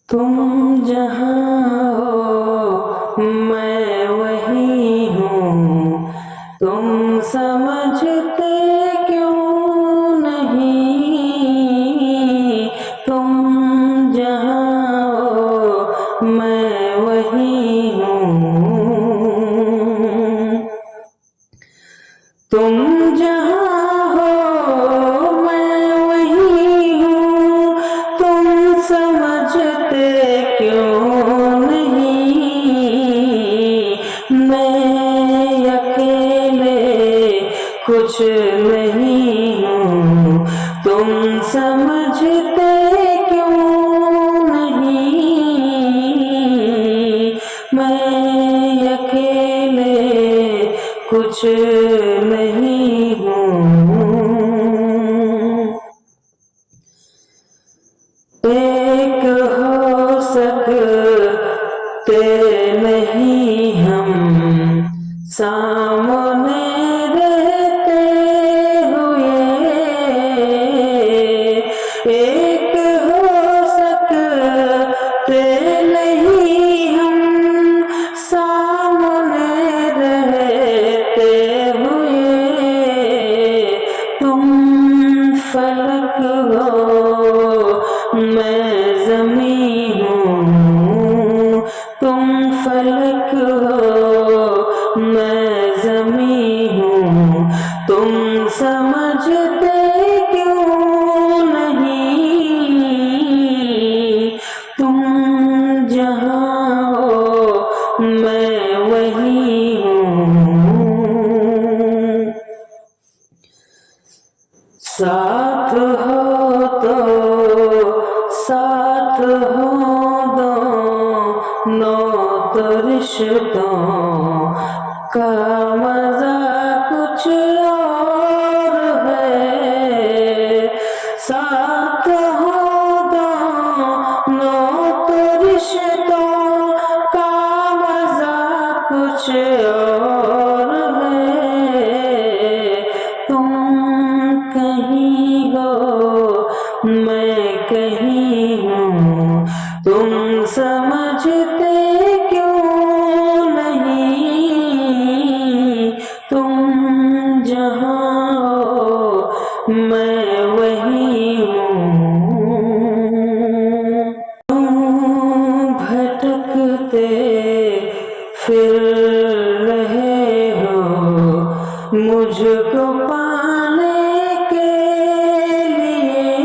तुम जहाँ हो मैं वहीं हूँ, तुम समझते क्यों नहीं। तुम जहाँ हो मैं वहीं हूँ, तुम जहाँ हो मैं वहीं हूँ, तुम समझते क्यों नहीं। मैं अकेले कुछ नहीं हूँ, तुम समझते क्यों नहीं। मैं अकेले कुछ नहीं हूँ। एक हो सकते नहीं हम सामने रहते हुए, एक हो सकते नहीं हम सामने रहते हुए। तुम फलक हो मैं ज़मीं हूँ, तुम फलक हो मैं ज़मीं हूँ, तुम समझते क्यों नहीं। तुम जहाँ हो मैं वहीं हूँ, साथ हो तो साथ हो दोनों तो रिश्तों का मजा कुछ और है। साथ हो दोनों तो रिश्तों का मजा कुछ और है। तुम कहीं हो मैं कहीं हूँ, तुम समझते क्यों नहीं। तुम जहाँ हो मैं वहीं हूँ। तुम भटकते फिर रहे हो मुझको पाने के लिए,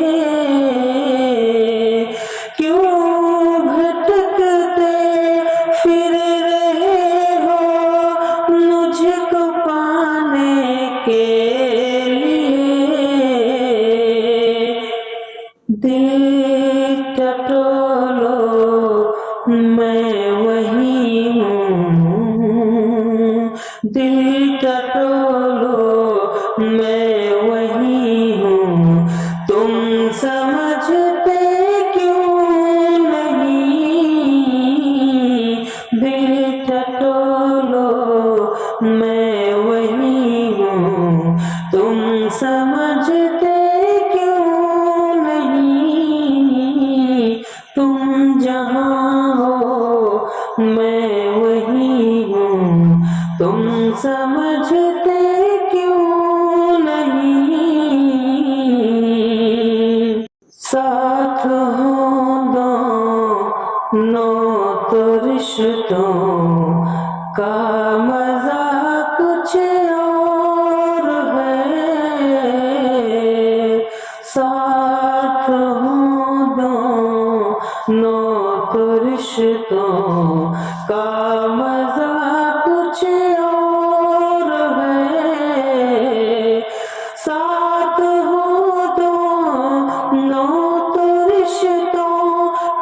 क्यों भटकते फिर रहे हो मुझको पाने के लिए। दिल टटोलो मैं वहीं हूँ, दिल टटोलो मैं वहीं हूँ, तुम समझते क्यों नहीं। दिल टटोलो मैं वहीं हूँ, तुम समझते क्यों नहीं। तुम जहाँ हो मैं वहीं हूँ, तुम समझते क्यों नहीं। साथ हो दोनों तो रिश्तों का मजा कुछ और है। साथ हो दोनों तो रिश्तों का मजा कुछ और है। साथ हो दोनों तो रिश्तों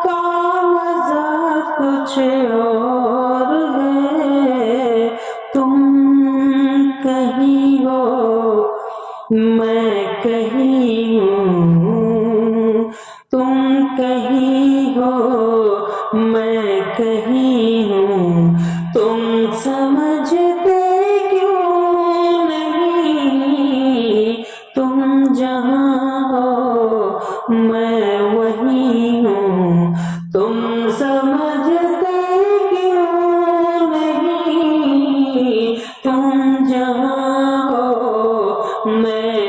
का मजा कुछ और है। तुम कहीं हो मैं कहीं हूँ, तुम कहीं हो मैं कहीं हूँ, तुम समझते क्यों नहीं। तुम जहाँ हो मैं वहीं हूँ, तुम मैं